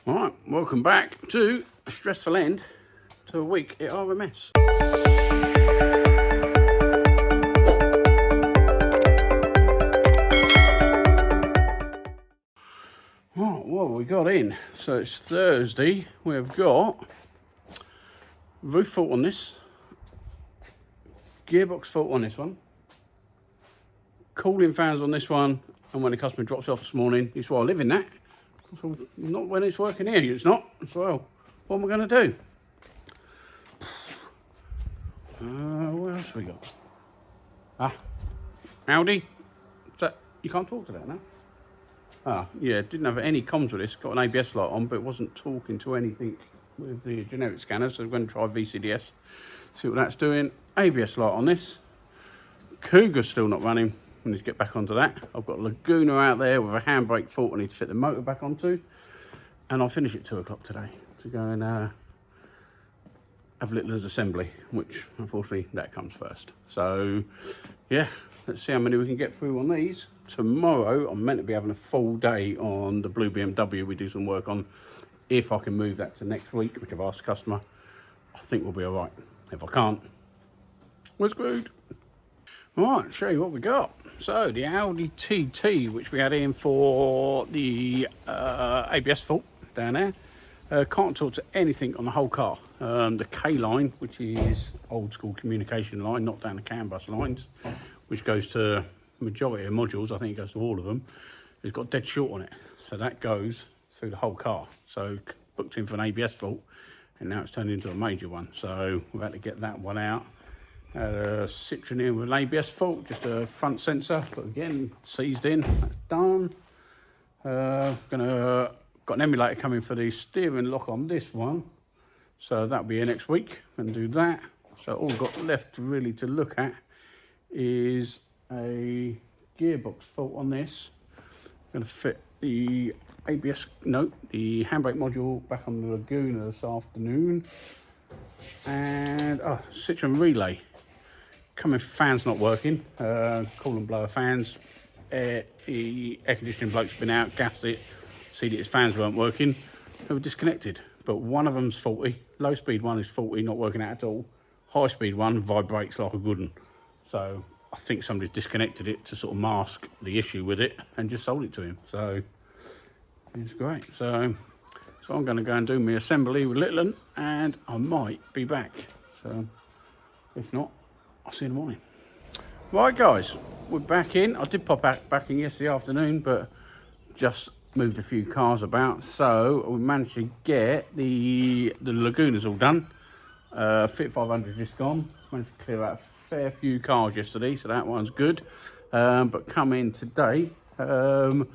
Alright, welcome back to a stressful end to a week at RMS. Right, what have we got in? So it's Thursday, we've got roof fault on this, gearbox fault on this one, cooling fans on this one, and when the customer drops it off this morning, it's why I live in that. So not when it's working here, it's not. So what am I going to do? What else have we got? Audi. So you can't talk to that now. Yeah, didn't have any comms with this. Got an ABS light on, but it wasn't talking to anything with the generic scanner. So we're going to try VCDS, see what that's doing. ABS light on this. Cougar's still not running. I need to get back onto that. I've got a Laguna out there with a handbrake fault I need to fit the motor back onto. And I'll finish at 2 o'clock today to go and have Littler's assembly, which unfortunately that comes first. So yeah, let's see how many we can get through on these. Tomorrow I'm meant to be having a full day on the blue BMW we do some work on. If I can move that to next week, which I've asked the customer, I think we'll be all right. If I can't, we're screwed. Right, show you what we got. So the Audi TT, which we had in for the ABS fault down there, can't talk to anything on the whole car. The K line, which is old school communication line, not down the CAN bus lines, which goes to majority of modules, I think it goes to all of them, it's got dead short on it. So that goes through the whole car. So booked in for an ABS fault, and now it's turned into a major one. So we've had to get that one out. Had a Citroen in with an ABS fault, just a front sensor, but again, seized in, that's done. Got an emulator coming for the steering lock on this one, so that'll be here next week, and do that. So all we've got left really to look at is a gearbox fault on this. Going to fit the the handbrake module back on the Laguna this afternoon, and Citroen relay. Coming fans not working, coolant blower fans. The air conditioning bloke's been out, gassed it, see that his fans weren't working, they were disconnected. But one of them's faulty, low speed one is faulty, not working out at all. High speed one vibrates like a good one. So I think somebody's disconnected it to sort of mask the issue with it and just sold it to him. So it's great. So I'm going to go and do my assembly with Littler, and I might be back. So if not, I'll see you in the morning. Right guys, we're back in. I did pop back in yesterday afternoon, but just moved a few cars about. So we managed to get the Lagunas all done. Fit 500 just gone. Managed to clear out a fair few cars yesterday, so that one's good. But come in today, the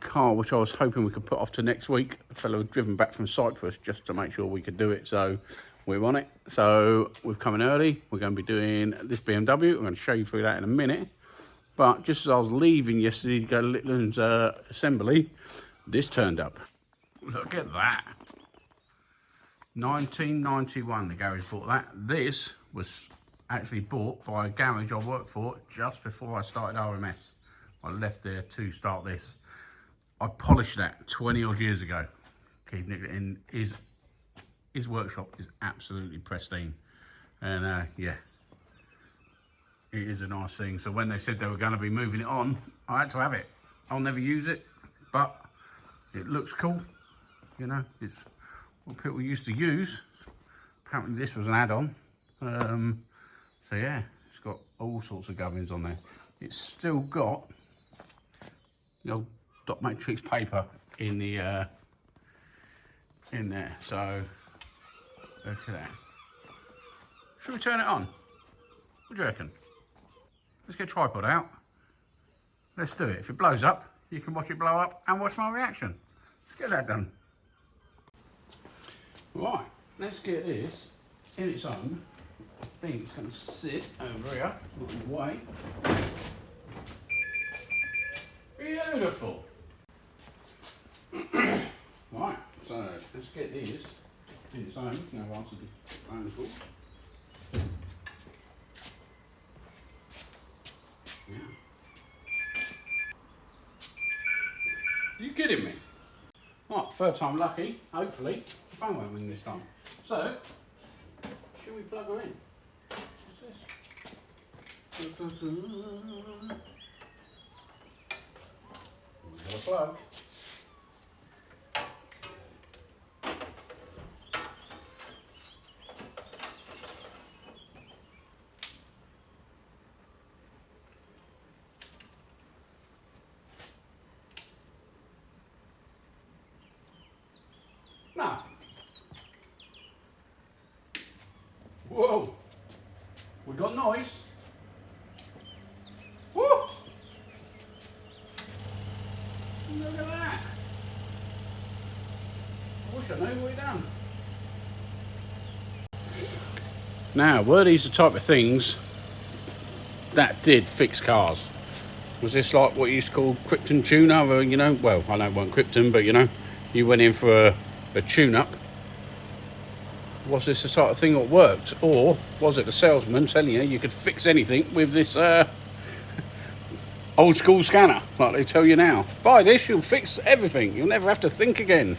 car which I was hoping we could put off to next week, the fellow had driven back from Cyprus just to make sure we could do it. So we're on it. So we've come in early. We're going to be doing this BMW. I'm going to show you through that in a minute. But just as I was leaving yesterday to go to Littler's assembly, this turned up. Look at that. 1991, the garage bought that. This was actually bought by a garage I worked for just before I started RMS. I left there to start this. I polished that 20 odd years ago. Keeping it in his workshop is absolutely pristine. And yeah, it is a nice thing. So when they said they were going to be moving it on, I had to have it. I'll never use it, but it looks cool. You know, it's what people used to use. Apparently this was an add-on. So yeah, it's got all sorts of gubbins on there. It's still got the old dot matrix paper in the in there. So look at that. Should we turn it on? What do you reckon? Let's get a tripod out. Let's do it. If it blows up, you can watch it blow up and watch my reaction. Let's get that done. Right, let's get this in its own. I think it's going to sit over here, not in the way. Beautiful. Right, so let's get this in its own. Now I've answered the phone call. Yeah. You kidding me? Right, third time lucky, hopefully. The phone won't ring this time. So, should we plug her in? What's this? Got a plug. Now, whoa, we got noise. Woo! Look at that. I wish I knew what we done. Now, were these the type of things that did fix cars? Was this like what you used to call Krypton tune-up? Or, you know, well, I know it wasn't Krypton, but you know, you went in for a tune-up. Was this the sort of thing that worked, or was it the salesman telling you could fix anything with this old school scanner, like they tell you now? Buy this, you'll fix everything. You'll never have to think again.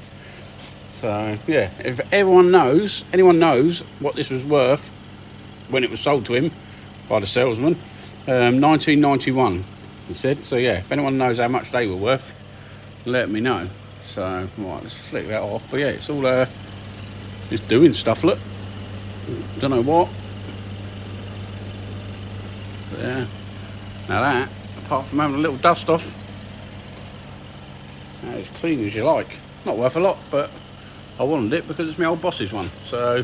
So yeah, if anyone knows what this was worth when it was sold to him by the salesman, 1991, he said. So yeah, if anyone knows how much they were worth, let me know. So, right, let's flick that off. But yeah, it's all just doing stuff, look. Don't know what. But yeah, now that, apart from having a little dust off, as clean as you like. Not worth a lot, but I wanted it because it's my old boss's one. So,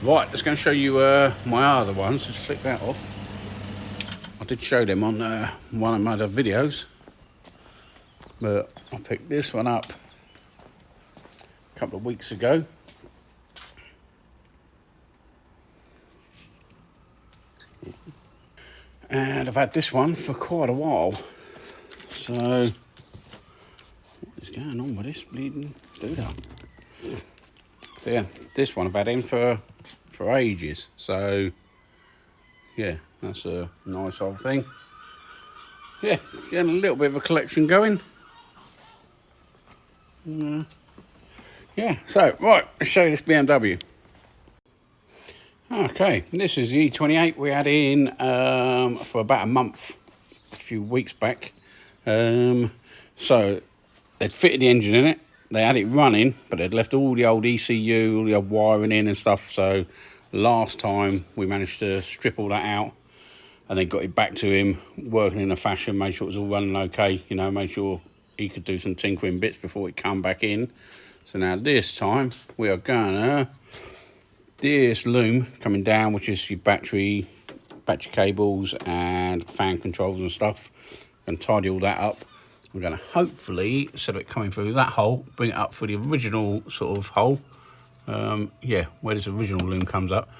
right, let's go and show you my other ones. Just flick that off. I did show them on one of my other videos, but I picked this one up a couple of weeks ago. And I've had this one for quite a while. So, what is going on with this bleeding doodah? So yeah, this one I've had in for ages. So, yeah, that's a nice old thing. Yeah, getting a little bit of a collection going. Yeah, so, right, let's show you this BMW. Okay, this is the e28 we had in for about a month, a few weeks back. So, they'd fitted the engine in it, they had it running, but they'd left all the old ECU, all the old wiring in and stuff. So, last time we managed to strip all that out and then got it back to him, working in a fashion, made sure it was all running okay, you know, made sure he could do some tinkering bits before it come back in. So now this time we are gonna, this loom coming down, which is your battery cables and fan controls and stuff, and tidy all that up. We're gonna hopefully, instead of it coming through that hole, bring it up for the original sort of hole. Yeah, where this original loom comes up.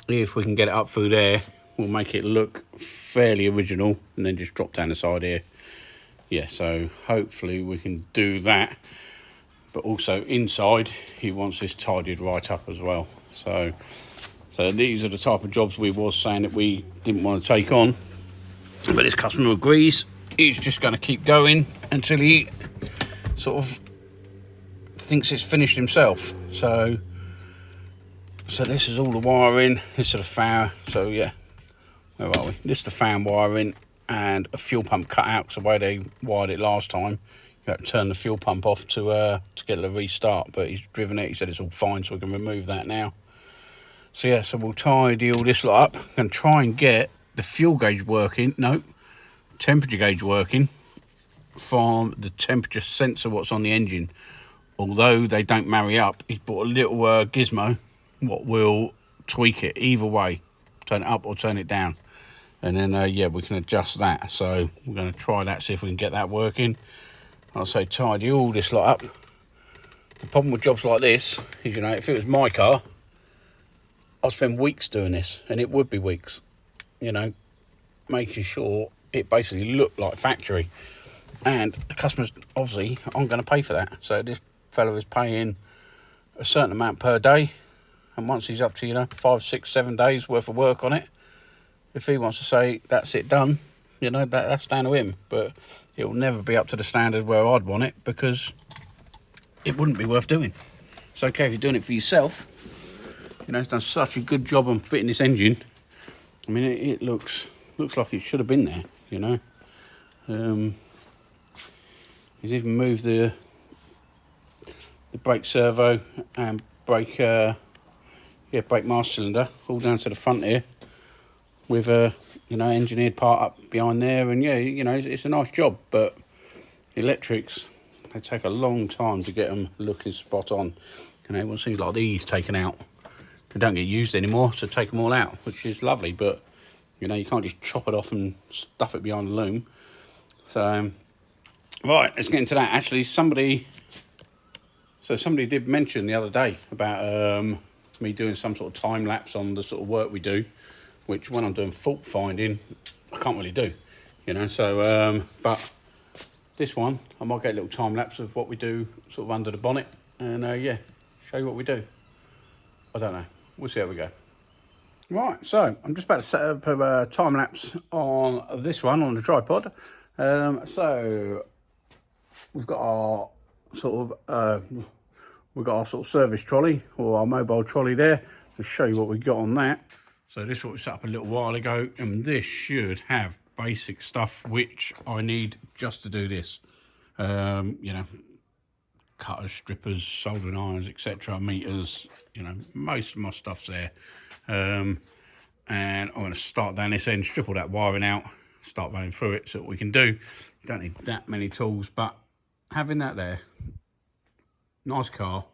If we can get it up through there, we'll make it look fairly original, and then just drop down the side here. Yeah, so hopefully we can do that. But also inside, he wants this tidied right up as well. So these are the type of jobs we was saying that we didn't want to take on. But this customer agrees. He's just going to keep going until he sort of thinks it's finished himself. So this is all the wiring. This is the fan. So yeah, where are we? This is the fan wiring and a fuel pump cut out. Because the way they wired it last time, you had to turn the fuel pump off to get it to restart. But he's driven it. He said it's all fine, so we can remove that now. So yeah, so we'll tidy all this lot up and try and get the fuel gauge working. No, temperature gauge working from the temperature sensor what's on the engine. Although they don't marry up, he's bought a little gizmo what will tweak it either way, turn it up or turn it down, and then yeah, we can adjust that. So we're going to try that, see if we can get that working. I'll say tidy all this lot up. The problem with jobs like this is, you know, if it was my car, I'd spend weeks doing this, and it would be weeks, you know, making sure it basically looked like factory. And the customers obviously aren't going to pay for that. So this fellow is paying a certain amount per day, and once he's up to, you know, 5, 6, 7 days worth of work on it, if he wants to say that's it done, you know, that's down to him. But it will never be up to the standard where I'd want it, because it wouldn't be worth doing. It's okay if you're doing it for yourself. You know, it's done such a good job on fitting this engine. I mean, it looks like it should have been there, you know. He's even moved the brake servo and brake master cylinder all down to the front here with a, you know, engineered part up behind there. And yeah, you know, it's a nice job, but electrics, they take a long time to get them looking spot on. You know, it seems like these taken out, they don't get used anymore, so take them all out, which is lovely, but you know, you can't just chop it off and stuff it behind the loom. So right, let's get into that. Actually, somebody did mention the other day about me doing some sort of time lapse on the sort of work we do, which when I'm doing fault finding, I can't really do, you know. So but this one, I might get a little time lapse of what we do sort of under the bonnet, and yeah, show you what we do. I don't know, we'll see how we go. Right, so I'm just about to set up a time lapse on this one on the tripod. So we've got our sort of service trolley, or our mobile trolley there. To show you what we got on that. So this was set up a little while ago, and this should have basic stuff which I need just to do this. You know, cutters, strippers, soldering irons, etc., meters. You know, most of my stuff's there. And I'm going to start down this end, strip all that wiring out, start running through it, so what we can do. You don't need that many tools, but having that there, nice car,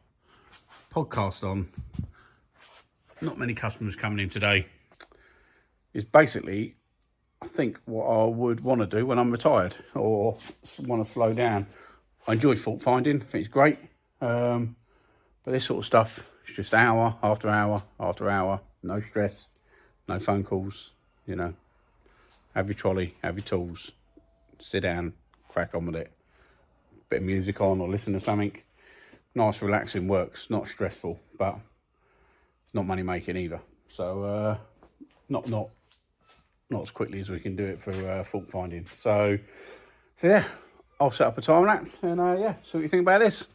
podcast on, not many customers coming in today, is basically, I think, what I would want to do when I'm retired or want to slow down. I enjoy fault finding, I think it's great, but this sort of stuff is just hour after hour after hour, no stress, no phone calls, you know. Have your trolley, have your tools, sit down, crack on with it. Bit of music on or listen to something. Nice, relaxing works, not stressful, but it's not money making either. So not as quickly as we can do it for fault finding. So yeah, I'll set up a time lapse and yeah, see what you think about this.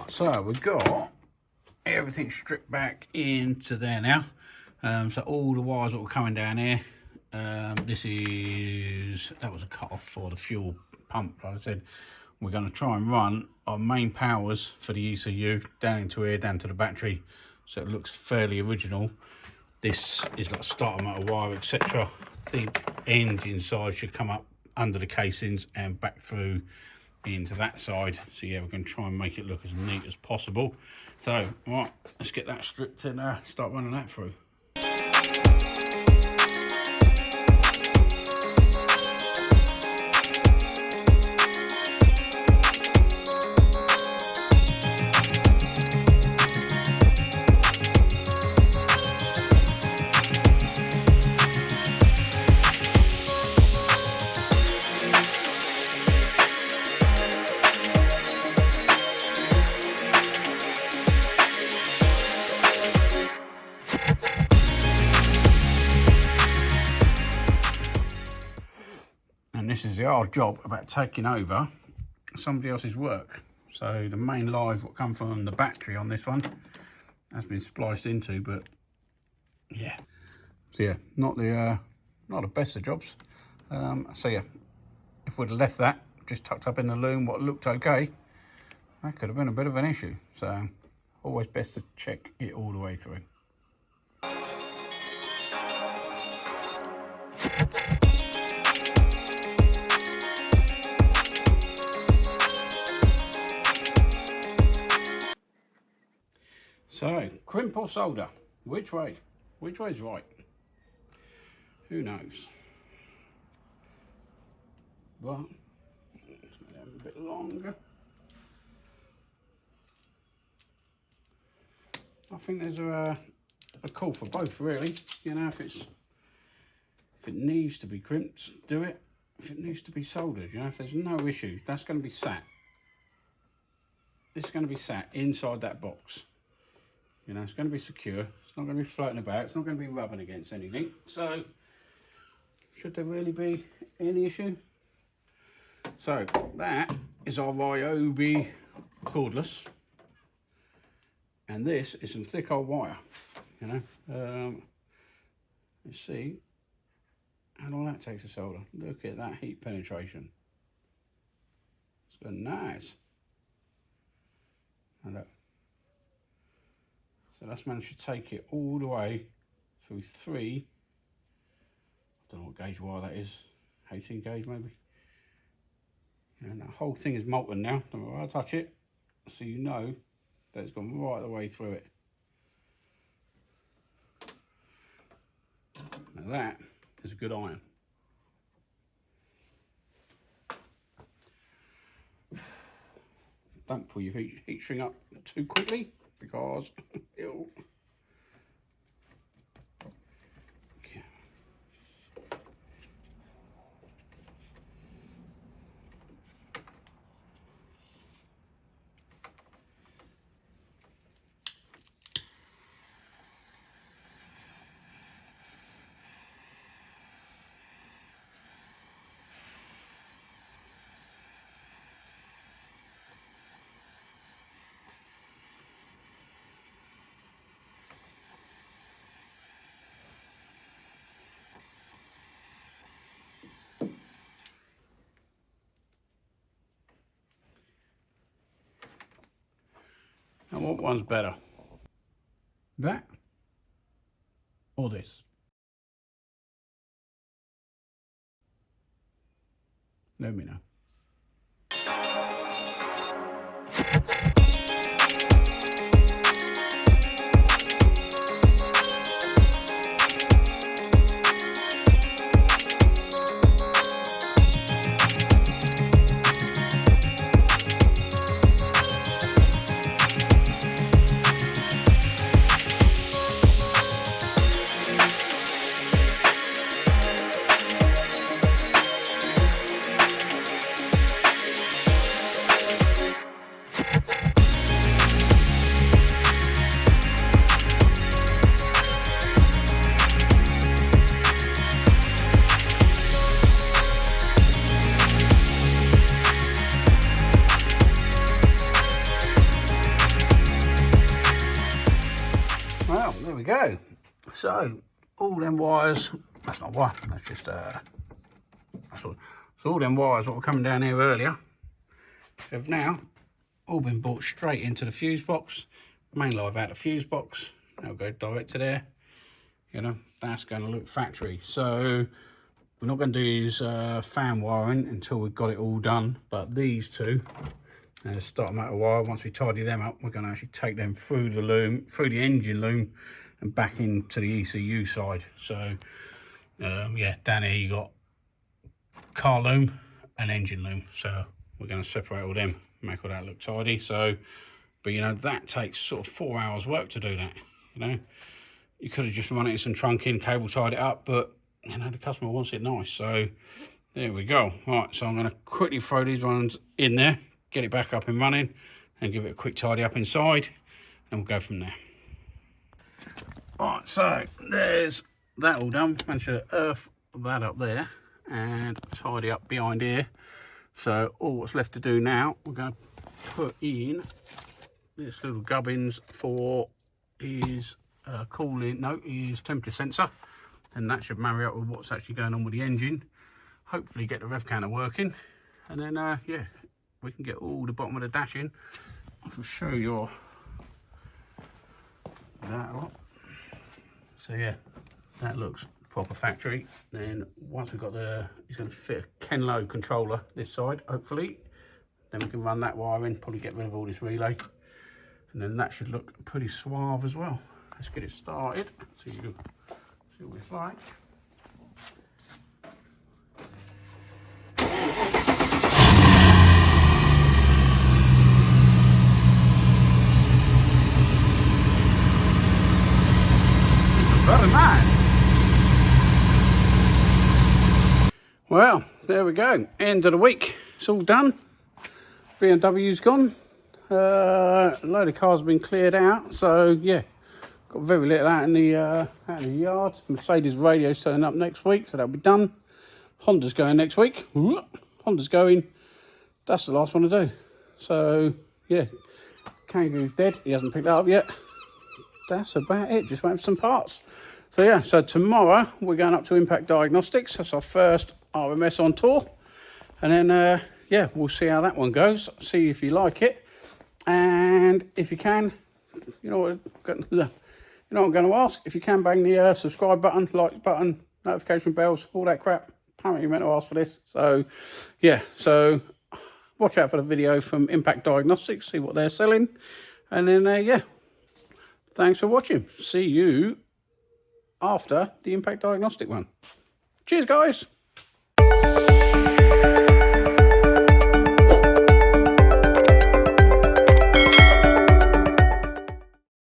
So we've got everything stripped back into there now. So all the wires that were coming down here, that was a cut off for the fuel pump. Like I said, we're going to try and run our main powers for the ECU down into here, down to the battery, so it looks fairly original. This is like starter motor wire, etc. I think engine side should come up under the casings and back through into that side. So yeah, we're going to try and make it look as neat as possible. So right, let's get that stripped and start running that through. And this is the hard job about taking over somebody else's work. So the main live what come from the battery on this one has been spliced into, but yeah. So yeah, not the best of jobs. So yeah, if we'd have left that just tucked up in the loom, what looked okay, that could have been a bit of an issue. So always best to check it all the way through. So, crimp or solder? Which way? Which way's right? Who knows? But let's make that a bit longer. I think there's a call for both, really. You know, if it needs to be crimped, do it. If it needs to be soldered, you know, if there's no issue, that's going to be sat. This is going to be sat inside that box. You know, it's going to be secure. It's not going to be floating about. It's not going to be rubbing against anything. So, should there really be any issue? So, that is our Ryobi cordless. And this is some thick old wire, you know. Let's see how long that takes to solder. Look at that heat penetration. It's good, nice. And look. So that's managed to take it all the way through 3. I don't know what gauge wire that is. 18 gauge maybe. And that whole thing is molten now. Don't worry, I'll touch it, so you know that it's gone right the way through it. Now that is a good iron. Don't pull your heat shrink up too quickly, because it'll... Okay. Now what one's better? That or this? Let me know. Well, there we go. So all them wires, that's not wire, that's just so all them wires that were coming down here earlier have now all been brought straight into the fuse box. Main live out the fuse box, they'll go direct to there. You know, that's going to look factory. So we're not going to do these fan wiring until we've got it all done, but these two, start motor wire, once we tidy them up, we're going to actually take them through the loom, through the engine loom, and back into the ECU side. So yeah, down here you got car loom and engine loom, so we're going to separate all them, make all that look tidy. So, but you know, that takes sort of 4 hours work to do that. You know, you could have just run it in some trunking, cable tied it up, but you know, the customer wants it nice. So there we go. Right, so I'm going to quickly throw these ones in there, get it back up and running, and give it a quick tidy up inside, and we'll go from there. Right, so there's that all done. Managed to earth that up there and tidy up behind here. So all what's left to do now, we're going to put in this little gubbins for his his temperature sensor, and that should marry up with what's actually going on with the engine. Hopefully get the rev counter working, and then yeah, we can get all the bottom of the dash in. I shall show you that a lot. So yeah, that looks proper factory. Then once we've got he's going to fit a Kenlo controller this side, hopefully. Then we can run that wire in, probably get rid of all this relay. And And then that should look pretty suave as well. Let's get it started, so you can see what it's like. Very nice. Well, there we go. End of the week. It's all done. BMW's gone. A load of cars have been cleared out. So yeah, got very little out in the yard. Mercedes radio's turning up next week, so that'll be done. Honda's going next week. Honda's going. That's the last one to do. So yeah, Kangaroo's dead. He hasn't picked that up yet. That's about it. Just waiting for some parts. So yeah, so tomorrow we're going up to Impact Diagnostics. That's our first RMS on tour. And then yeah, we'll see how that one goes. See if you like it. And if you can, you know what I'm going to ask? If you can, bang the subscribe button, like button, notification bells, all that crap. Apparently you meant to ask for this. So yeah, so watch out for the video from Impact Diagnostics, see what they're selling. And then yeah, thanks for watching. See you after the Impact Diagnostic one. Cheers, guys.